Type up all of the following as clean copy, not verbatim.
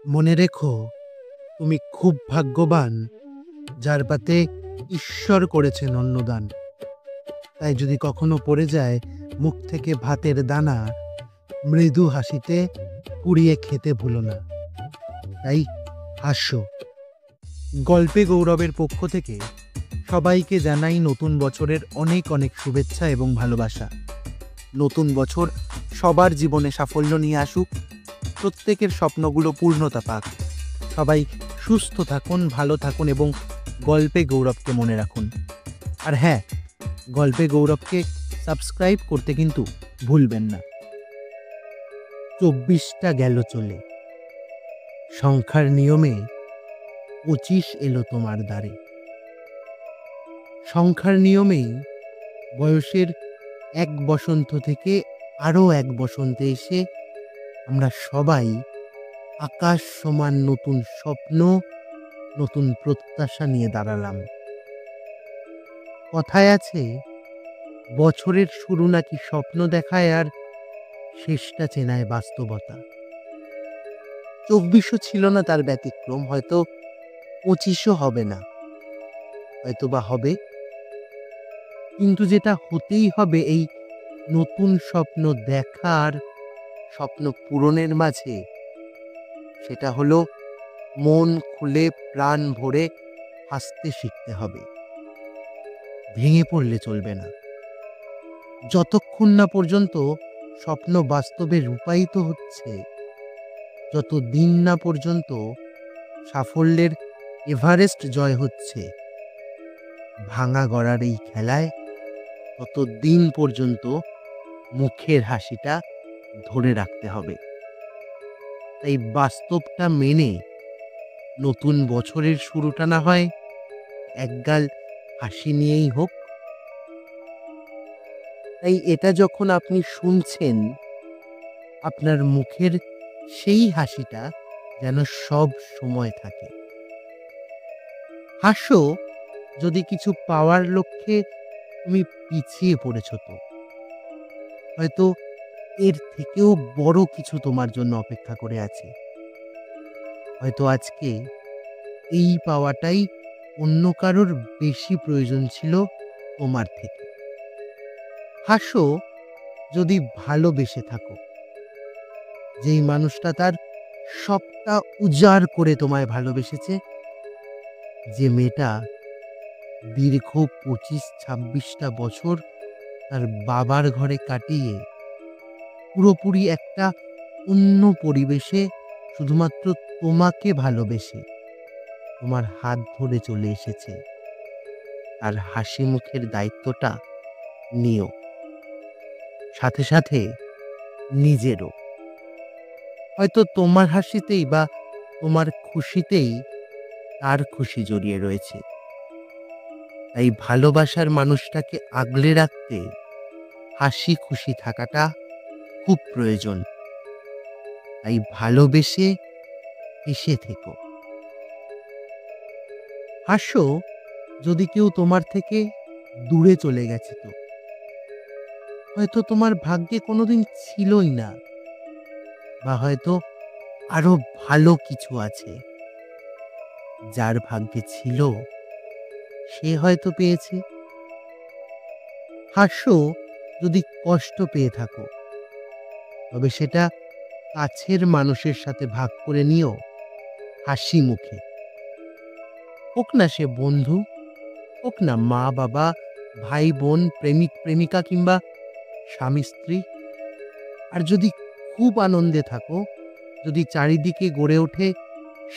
মনে রেখো, তুমি খুব ভাগ্যবান যার পাতে ঈশ্বর করেছেন অন্নদান। তাই যদি কখনো পড়ে যায় মুখ থেকে ভাতের দানা, মৃদু হাসিতে পুড়িয়ে খেতে ভুলো না। তাই হাসো। গল্পে গৌরবের পক্ষ থেকে সবাইকে জানাই নতুন বছরের অনেক অনেক শুভেচ্ছা এবং ভালোবাসা। নতুন বছর সবার জীবনে সাফল্য নিয়ে আসুক, প্রত্যেকের স্বপ্নগুলো পূর্ণতা পাক। সবাই সুস্থ থাকুন, ভালো থাকুন এবং গল্পে গৌরবকে মনে রাখুন। আর হ্যাঁ, গল্পে গৌরবকে সাবস্ক্রাইব করতে কিন্তু ভুলবেন না। 24টা গেল চলে, সংখ্যার নিয়মে 25 এলো তোমার দ্বারে। সংখ্যার নিয়মেই বয়সের এক বসন্ত থেকে আরও এক বসন্তে এসে আমরা সবাই আকাশ সমান নতুন স্বপ্ন, নতুন প্রত্যাশা নিয়ে দাঁড়ালাম। কথায় আছে, বছরের শুরু নাকি স্বপ্ন দেখায় আর শেষটা চেনায় বাস্তবতা। 24ও ছিল না তার ব্যতিক্রম, হয়তো 25ও হবে না, হয়তো বা হবে। কিন্তু যেটা হতেই হবে, এই নতুন স্বপ্ন দেখার, স্বপ্ন পূরণের মাঝে, সেটা হলো মন খুলে প্রাণ ভরে হাসতে শিখতে হবে। ভেঙে পড়লে চলবে না। যতক্ষণ না পর্যন্ত স্বপ্ন বাস্তবে রূপায়িত হচ্ছে, যতদিন না পর্যন্ত সাফল্যের এভারেস্ট জয় হচ্ছে ভাঙা গড়ার এই খেলায়, ততদিন পর্যন্ত মুখের হাসিটা ধরে রাখতে হবে। তাই বাস্তবটা মেনে নতুন বছরের শুরুটা না হয় একগাল হাসি নিয়েই হোক। তাই এটা যখন আপনি শুনছেন, আপনার মুখের সেই হাসিটা যেন সব সময় থাকে। হাসো, যদি কিছু পাওয়ার লক্ষ্যে তুমি পিছিয়ে পড়েছ তো। হয়তো এর থেকেও বড় কিছু তোমার জন্য অপেক্ষা করে আছে। হয়তো আজকে এই পাওয়াটাই অন্য কারোর বেশি প্রয়োজন ছিল তোমার থেকে। হাসো, যদি ভালোবেসে থাকো। যেই মানুষটা তার সবটা উজাড় করে তোমায় ভালোবেসেছে, যে মেয়েটা দীর্ঘ 25-26টা বছর তার বাবার ঘরে কাটিয়ে পুরোপুরি একটা অন্য পরিবেশে শুধুমাত্র তোমাকে ভালোবেসে তোমার হাত ধরে চলে এসেছে। আর হাসি মুখের দায়িত্বটা নিও, সাথে সাথে নিজেরও। হয়তো তোমার হাসিতেই বা তোমার খুশিতেই তার খুশি জড়িয়ে রয়েছে। তাই ভালোবাসার মানুষটাকে আগলে রাখতে হাসি খুশি থাকাটা খুব প্রয়োজন। তাই ভালোবেসে হেসে থেকো। হাসো, যদি কেউ তোমার থেকে দূরে চলে গেছে তো। হয়তো তোমার ভাগ্যে কোনোদিন ছিলই না, বা হয়তো আরো ভালো কিছু আছে। যার ভাগ্যে ছিল সে হয়তো পেয়েছে। হাসো, যদি কষ্ট পেয়ে থাকো, তবে সেটা কাছের মানুষের সাথে ভাগ করে নিও হাসি মুখে। হোক না সে বন্ধু, হোক না মা বাবা, ভাই বোন, প্রেমিক প্রেমিকা কিংবা স্বামী স্ত্রী। আর যদি খুব আনন্দে থাকো, যদি চারিদিকে গড়ে ওঠে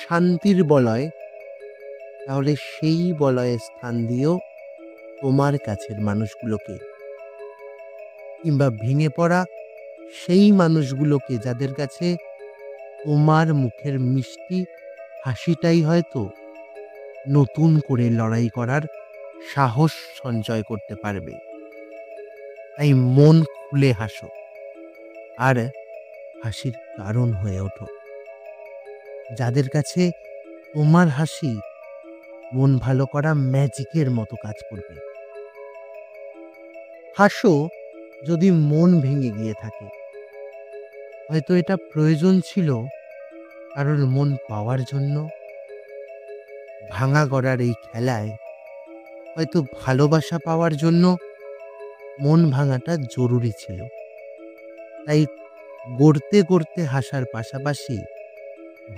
শান্তির বলয়, তাহলে সেই বলয়ে স্থান দিও তোমার কাছের মানুষগুলোকে, কিংবা ভেঙে পড়া সেই মানুষগুলোকে যাদের কাছে তোমার মুখের মিষ্টি হাসিটাই হয়তো নতুন করে লড়াই করার সাহস সঞ্চয় করতে পারবে। তাই মন খুলে হাসো, আর হাসির কারণ হয়ে ওঠো। যাদের কাছে তোমার হাসি মন ভালো করা ম্যাজিকের মতো কাজ করবে। হাসো, যদি মন ভেঙে গিয়ে থাকে। হয়তো এটা প্রয়োজন ছিল কারোর মন পাওয়ার জন্য? ভাঙা গড়ার এই খেলায় হয়তো ভালোবাসা পাওয়ার জন্য মন ভাঙাটা জরুরি ছিল। তাই গড়তে গড়তে হাসার পাশাপাশি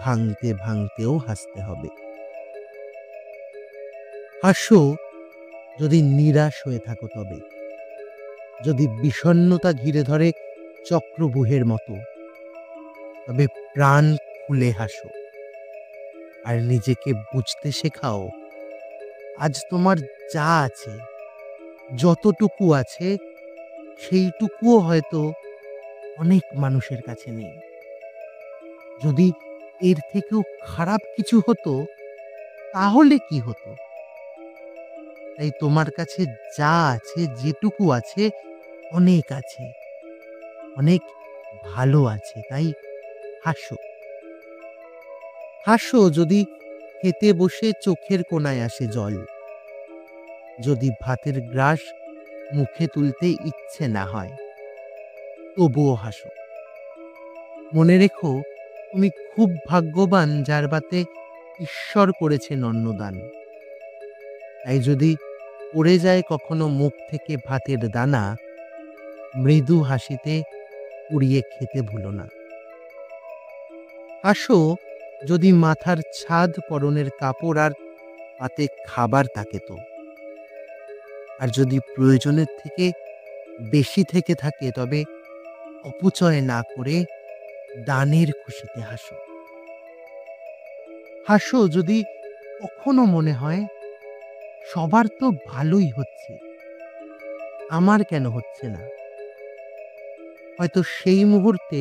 ভাঙতে ভাঙতেও হাসতে হবে। হাসো যদি নিরাশ হয়ে থাকো তবে, যদি বিষণ্ণতা ঘিরে ধরে চক্রব্যূহের মতো, তবে প্রাণ খুলে হাসো আর নিজেকে বুঝতে শেখাও আজ তোমার যা আছে, যতটুকু আছে, সেইটুকুও হয়তো অনেক মানুষের কাছে নেই। যদি এর থেকেও খারাপ কিছু হতো তাহলে কি হতো? তাই তোমার কাছে যা আছে, যেটুকু আছে, অনেক আছে, অনেক ভালো আছে। তাই হাসো। হাসো যদি খেতে বসে চোখের কোণায় আসে জল, যদি ভাতের গ্রাস মুখে তুলতে ইচ্ছে না হয়, তবুও হাসো। মনে রেখো, তুমি খুব ভাগ্যবান যার বাতে ঈশ্বর করেছেন অন্নদান। তাই যদি পড়ে যায় কখনো মুখ থেকে ভাতের দানা, মৃদু হাসিতে উড়িয়ে খেতে ভুলো না। হাসো যদি মাথার ছাদ, পরনের কাপড় আর পাতে খাবার থাকে তো। আর যদি প্রয়োজনের থেকে বেশি থেকে থাকে তবে অপচয় না করে দানের খুশিতে হাসো। হাসো যদি কখনো মনে হয় সবার তো ভালোই হচ্ছে, আমার কেন হচ্ছে না? হয়তো সেই মুহূর্তে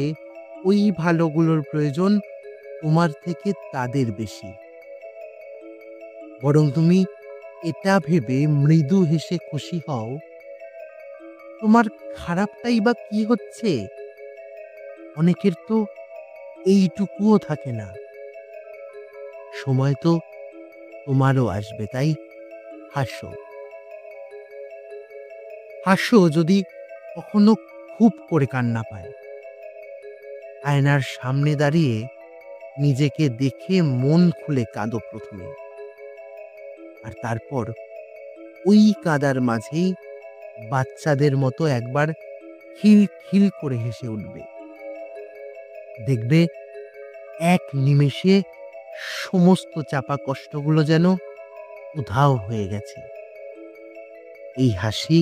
ওই ভালোগুলোর প্রয়োজন তোমার থেকে তাদের বেশি। বরং তুমি এটা ভেবে মৃদু হেসে খুশি হও, তোমার খারাপটাই বা কি হচ্ছে? অনেকের তো এইটুকুও থাকে না। সময় তো তোমারও আসবে, তাই হাসো। হাসো যদি কখনো খুব করে কান্না পায়। আয়নার সামনে দাঁড়িয়ে নিজেকে দেখে মন খুলে কাঁদো প্রথমে, আর তারপর ওই কাঁদার মাঝেই বাচ্চাদের মতো একবার খিল খিল করে হেসে উঠবে। দেখবে এক নিমেষে সমস্ত চাপা কষ্টগুলো যেন উধাও হয়ে গেছে। এই হাসি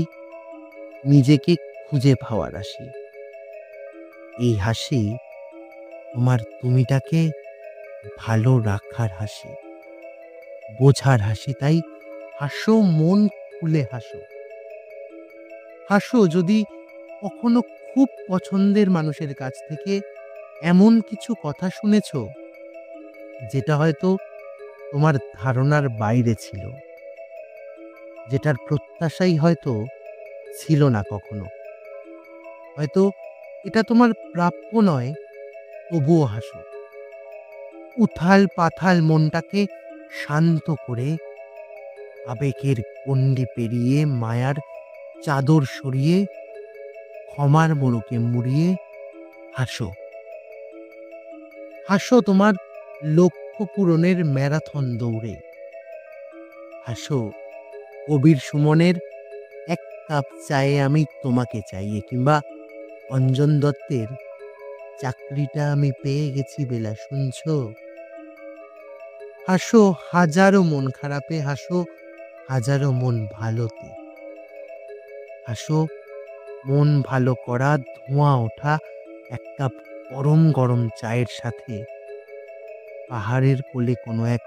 নিজেকে খুঁজে পাওয়ার হাসি। এই হাসি তোমার তুমিটাকে ভালো রাখার হাসি, বোঝার হাসি। তাই হাসো, মন খুলে হাসো। হাসো যদি কখনো খুব পছন্দের মানুষের কাছ থেকে এমন কিছু কথা শুনেছ যেটা হয়তো তোমার ধারণার বাইরে ছিল, যেটার প্রত্যাশাই হয়তো ছিল না কখনো। হয়তো এটা তোমার প্রাপ্য নয়, তবুও হাসো। উথাল পাথাল মনটাকে শান্ত করে, আবেগের গণ্ডি পেরিয়ে, মায়ার চাদর সরিয়ে, ক্ষমার মোড়কে মুড়িয়ে হাসো। হাসো তোমার লক্ষ্য পূরণের ম্যারাথন দৌড়ে। হাসো কবির সুমনের এক কাপ চায়ে আমি তোমাকে চাইয়ে, কিংবা অঞ্জন দত্তের চাকরিটা আমি পেয়ে গেছি বেলা শুনছো। হাসো হাজারো মন খারাপে, হাসো হাজারো মন ভালোতে। হাসো মন ভালো করা, ধোঁয়া ওঠা এক কাপ গরম গরম চায়ের সাথে পাহাড়ের কোলে কোনো এক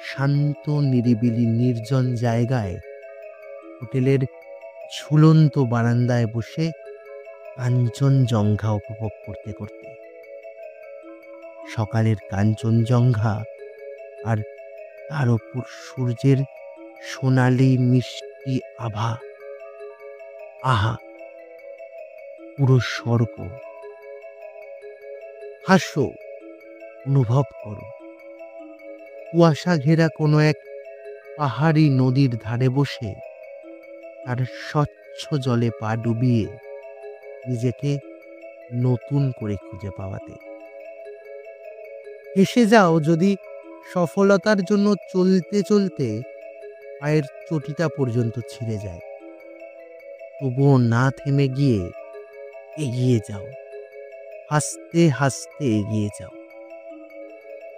শান্ত নিরিবিলি নির্জন জায়গায়, হোটেলের ঝুলন্ত বারান্দায় বসে কাঞ্চনজঙ্ঘা উপভোগ করতে করতে। সকালের কাঞ্চনজঙ্ঘা আর তার ওপর সূর্যের সোনালি মিষ্টি আভা, আহা, পুরো স্বর্গ। হাসো, অনুভব করো কুয়াশা ঘেরা কোনো এক পাহাড়ি নদীর ধারে বসে তার স্বচ্ছ জলে পা ডুবিয়ে নিজেকে নতুন করে খুঁজে পাওয়াতে। হেসে যাও যদি সফলতার জন্য চলতে চলতে পায়ের চটিটা পর্যন্ত ছিঁড়ে যায়। তবুও না থেমে গিয়ে এগিয়ে যাও, হাসতে হাসতে এগিয়ে যাও।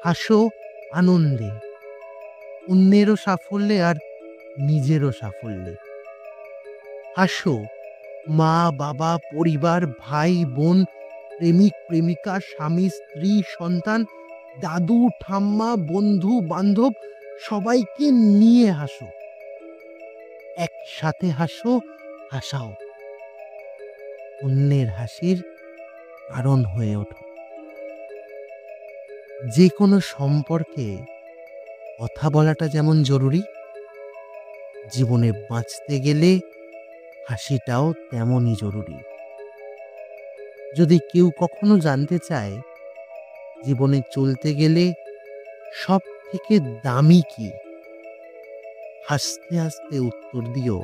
হাসো আনন্দে, অন্যেরও সাফল্যে আর নিজেরও সাফল্যে। হাসো মা বাবা, পরিবার, ভাই বোন, প্রেমিক প্রেমিকা, স্বামী স্ত্রী, সন্তান, দাদু ঠাম্মা, বন্ধু বান্ধব, সবাইকে নিয়ে হাসো। একসাথে হাসো, হাসাও। অন্যের হাসির কারণ হয়ে ওঠো। যে কোনো সম্পর্কে কথা বলাটা যেমন জরুরি, জীবনে বাঁচতে গেলে হাসিটাও তেমনই জরুরি। যদি কেউ কখনো জানতে চায় জীবনে চলতে গেলে সব থেকে দামি কি, হাসতে হাসতে উত্তর দিও,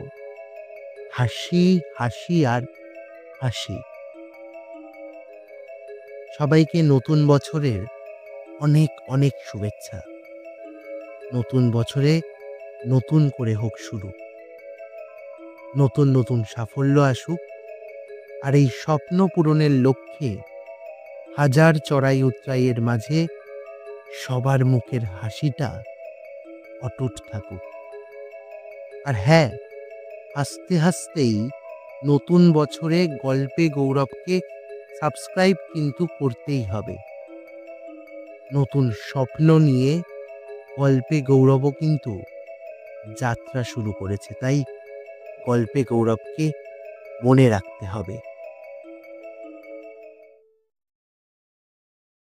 হাসি হাসি আর হাসি। সবাইকে নতুন বছরের অনেক অনেক শুভেচ্ছা। নতুন বছরে নতুন করে হোক শুরু, নতুন নতুন সাফল্য আসুক, আর এই স্বপ্ন পূরণের লক্ষ্যে হাজার চড়াই উতরাইয়ের মাঝে সবার মুখের হাসিটা অটুট থাকুক। আর হ্যাঁ, হাসতে হাসতেই নতুন বছরে গল্পে গৌরবকে সাবস্ক্রাইব কিন্তু করতেই হবে। নতুন স্বপ্ন নিয়ে গল্পে গৌরবও কিন্তু যাত্রা শুরু করেছে, তাই গল্পে গৌরবকে মনে রাখতে হবে।